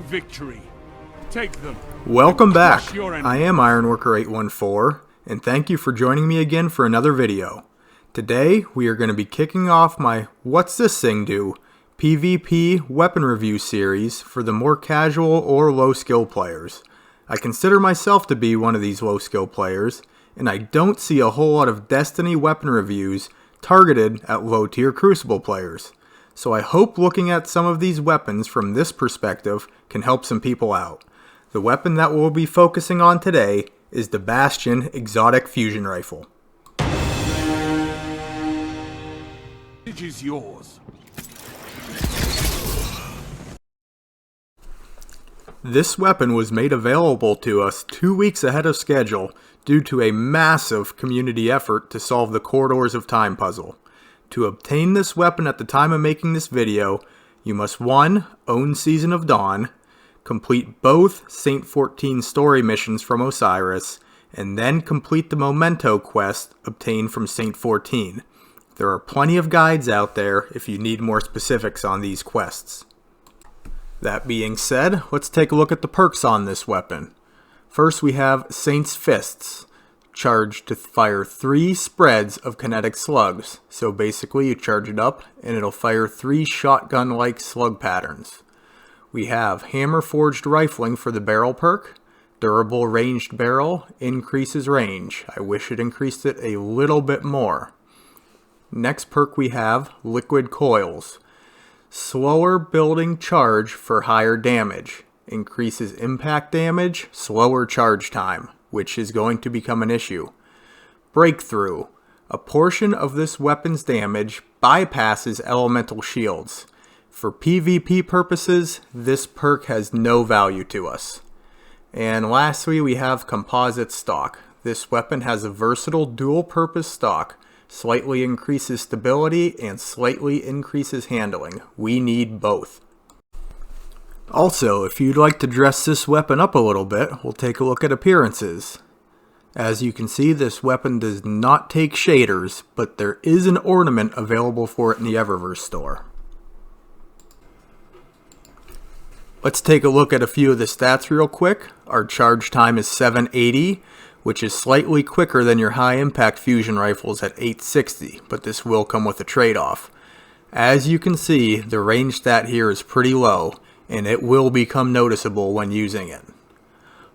victory. Take them. Welcome back. I am Ironworker814, and thank you for joining me again for another video. Today, we are going to be kicking off my What's This Thing Do? PvP weapon review series for the more casual or low skill players. I consider myself to be one of these low skill players, and I don't see a whole lot of Destiny weapon reviews targeted at low tier Crucible players. So I hope looking at some of these weapons from this perspective can help some people out. The weapon that we'll be focusing on today is the Bastion Exotic Fusion Rifle. It is yours. This weapon was made available to us 2 weeks ahead of schedule due to a massive community effort to solve the Corridors of Time puzzle. To obtain this weapon at the time of making this video, you must 1. Own Season of Dawn, complete both Saint 14 story missions from Osiris, and then complete the Memento quest obtained from Saint 14. There are plenty of guides out there if you need more specifics on these quests. That being said, let's take a look at the perks on this weapon. First we have Saint's Fists, charged to fire 3 spreads of kinetic slugs. So basically you charge it up and it'll fire 3 shotgun-like slug patterns. We have Hammer Forged Rifling for the barrel perk. Durable Ranged Barrel increases range. I wish it increased it a little bit more. Next perk we have Liquid Coils. Slower building charge for higher damage. Increases impact damage, slower charge time, which is going to become an issue. Breakthrough. A portion of this weapon's damage bypasses elemental shields. For PvP purposes, this perk has no value to us. And lastly, we have Composite Stock. This weapon has a versatile dual-purpose stock. Slightly increases stability and slightly increases handling. We need both. Also, if you'd like to dress this weapon up a little bit, we'll take a look at appearances. As you can see, this weapon does not take shaders, but there is an ornament available for it in the Eververse store. Let's take a look at a few of the stats real quick. Our charge time is 780. Which is slightly quicker than your high impact fusion rifles at 860, but this will come with a trade-off. As you can see, the range stat here is pretty low, and it will become noticeable when using it.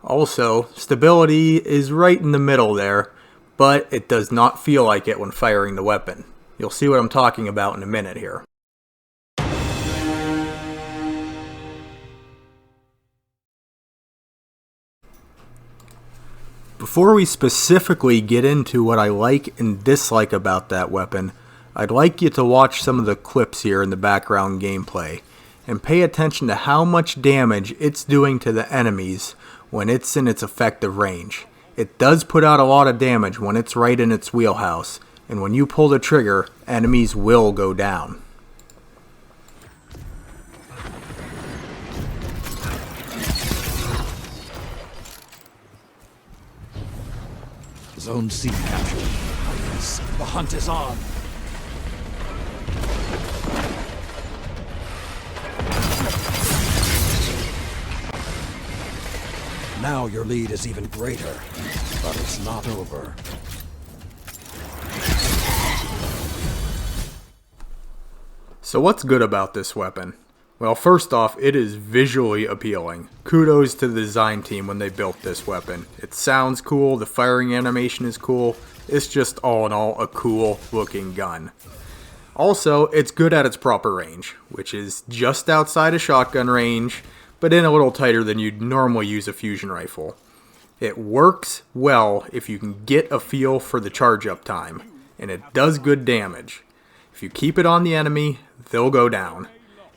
Also, stability is right in the middle there, but it does not feel like it when firing the weapon. You'll see what I'm talking about in a minute here. Before we specifically get into what I like and dislike about that weapon, I'd like you to watch some of the clips here in the background gameplay and pay attention to how much damage it's doing to the enemies when it's in its effective range. It does put out a lot of damage when it's right in its wheelhouse, and when you pull the trigger, enemies will go down. Zone C captured. Yes, the hunt is on. Now your lead is even greater, but it's not over. So what's good about this weapon? Well, first off, it is visually appealing. Kudos to the design team when they built this weapon. It sounds cool, the firing animation is cool, it's just all in all a cool looking gun. Also, it's good at its proper range, which is just outside of shotgun range, but in a little tighter than you'd normally use a fusion rifle. It works well if you can get a feel for the charge up time, and it does good damage. If you keep it on the enemy, they'll go down.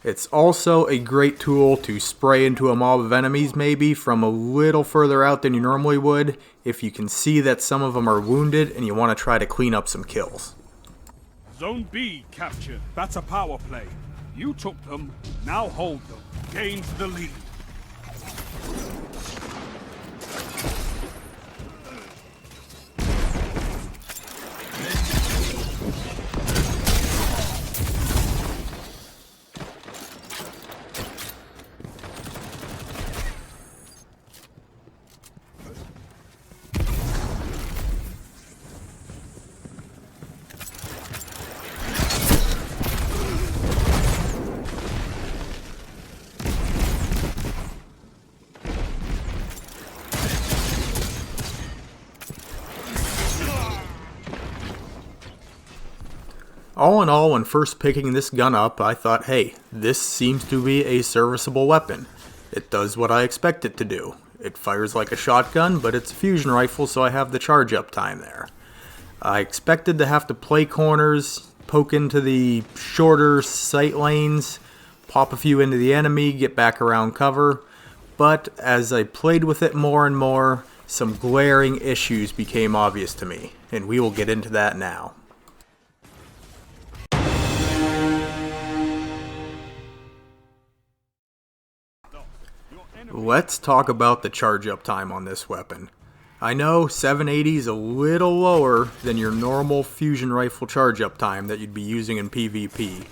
It's also a great tool to spray into a mob of enemies maybe from a little further out than you normally would if you can see that some of them are wounded and you want to try to clean up some kills. Zone B captured. That's a power play. You took them, now hold them. Gains the lead. All in all, when first picking this gun up, I thought, hey, this seems to be a serviceable weapon. It does what I expect it to do. It fires like a shotgun, but it's a fusion rifle, so I have the charge up time there. I expected to have to play corners, poke into the shorter sight lanes, pop a few into the enemy, get back around cover, but as I played with it more and more, some glaring issues became obvious to me, and we will get into that now. Let's talk about the charge up time on this weapon. I know 780 is a little lower than your normal fusion rifle charge up time that you'd be using in PvP,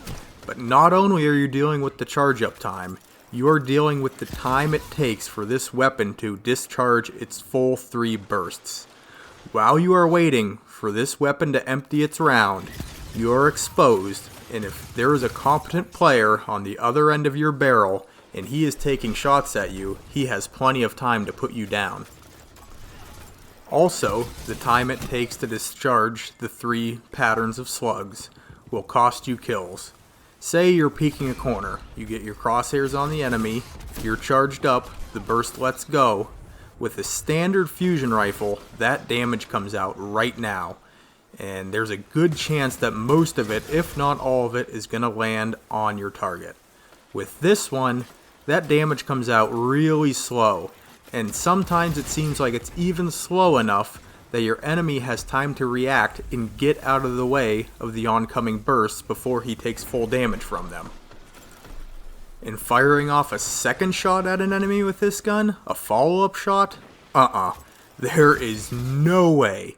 but not only are you dealing with the charge up time, you are dealing with the time it takes for this weapon to discharge its full 3 bursts. While you are waiting for this weapon to empty its round, you are exposed, and if there is a competent player on the other end of your barrel and he is taking shots at you, he has plenty of time to put you down. Also, the time it takes to discharge the 3 patterns of slugs will cost you kills. Say you're peeking a corner, you get your crosshairs on the enemy, you're charged up, the burst lets go. With a standard fusion rifle, that damage comes out right now, and there's a good chance that most of it, if not all of it, is going to land on your target. With this one, that damage comes out really slow, and sometimes it seems like it's even slow enough that your enemy has time to react and get out of the way of the oncoming bursts before he takes full damage from them. In firing off a second shot at an enemy with this gun, a follow-up shot, there is no way,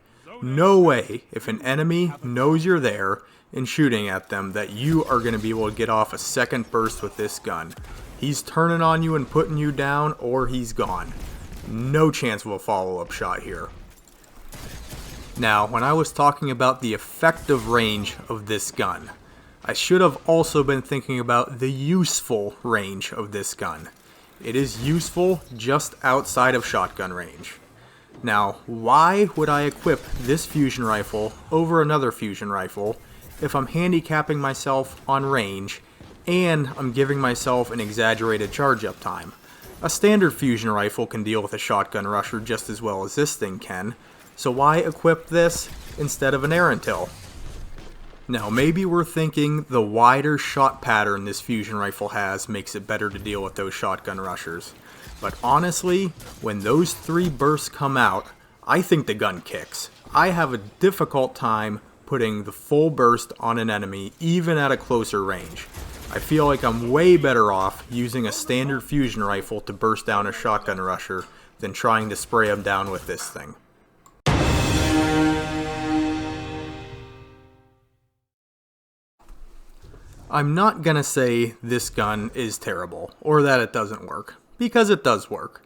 if an enemy knows you're there and shooting at them, that you are going to be able to get off a second burst with this gun. He's turning on you and putting you down, or he's gone. No chance of a follow-up shot here. Now, when I was talking about the effective range of this gun, I should have also been thinking about the useful range of this gun. It is useful just outside of shotgun range. Now, why would I equip this fusion rifle over another fusion rifle if I'm handicapping myself on range and I'm giving myself an exaggerated charge up time? A standard fusion rifle can deal with a shotgun rusher just as well as this thing can, so why equip this instead of an Arantil? Now, maybe we're thinking the wider shot pattern this fusion rifle has makes it better to deal with those shotgun rushers. But honestly, when those 3 bursts come out, I think the gun kicks. I have a difficult time putting the full burst on an enemy, even at a closer range. I feel like I'm way better off using a standard fusion rifle to burst down a shotgun rusher than trying to spray him down with this thing. I'm not gonna say this gun is terrible, or that it doesn't work, because it does work.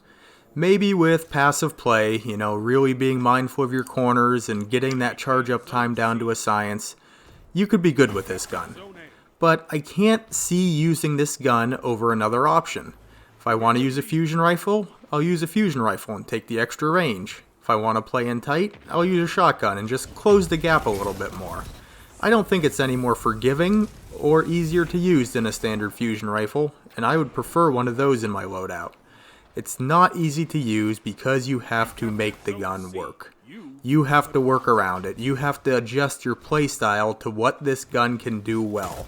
Maybe with passive play, really being mindful of your corners and getting that charge up time down to a science, you could be good with this gun. But I can't see using this gun over another option. If I want to use a fusion rifle, I'll use a fusion rifle and take the extra range. If I want to play in tight, I'll use a shotgun and just close the gap a little bit more. I don't think it's any more forgiving or easier to use than a standard fusion rifle, and I would prefer one of those in my loadout. It's not easy to use because you have to make the gun work. You have to work around it. You have to adjust your playstyle to what this gun can do well.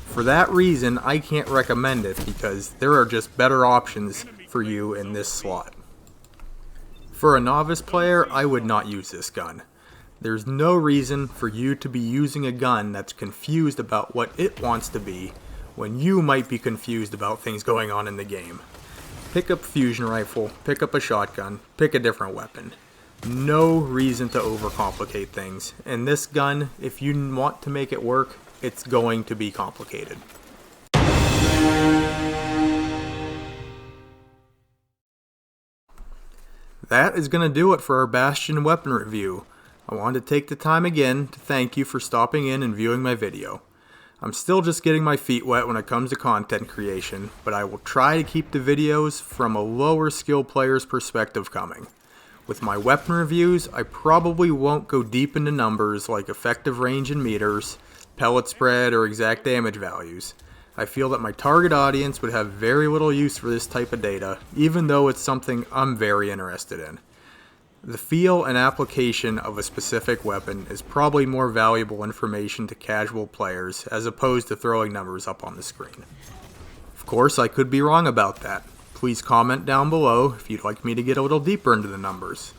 For that reason, I can't recommend it because there are just better options for you in this slot. For a novice player, I would not use this gun. There's no reason for you to be using a gun that's confused about what it wants to be when you might be confused about things going on in the game. Pick up a fusion rifle, pick up a shotgun, pick a different weapon. No reason to overcomplicate things. And this gun, if you want to make it work, it's going to be complicated. That is going to do it for our Bastion weapon review. I wanted to take the time again to thank you for stopping in and viewing my video. I'm still just getting my feet wet when it comes to content creation, but I will try to keep the videos from a lower skill player's perspective coming. With my weapon reviews, I probably won't go deep into numbers like effective range and meters. pellet spread, or exact damage values. I feel that my target audience would have very little use for this type of data, even though it's something I'm very interested in. The feel and application of a specific weapon is probably more valuable information to casual players as opposed to throwing numbers up on the screen. Of course, I could be wrong about that. Please comment down below if you'd like me to get a little deeper into the numbers.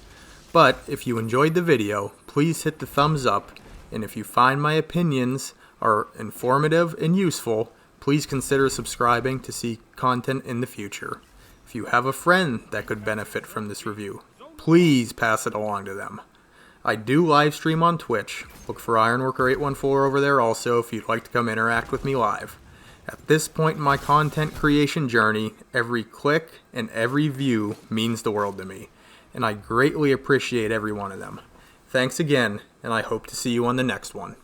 But if you enjoyed the video, please hit the thumbs up, and if you find my opinions are informative and useful, please consider subscribing to see content in the future. If you have a friend that could benefit from this review, please pass it along to them. I do live stream on Twitch. Look for Ironworker814 over there also if you'd like to come interact with me live. At this point in my content creation journey, every click and every view means the world to me, and I greatly appreciate every one of them. Thanks again, and I hope to see you on the next one.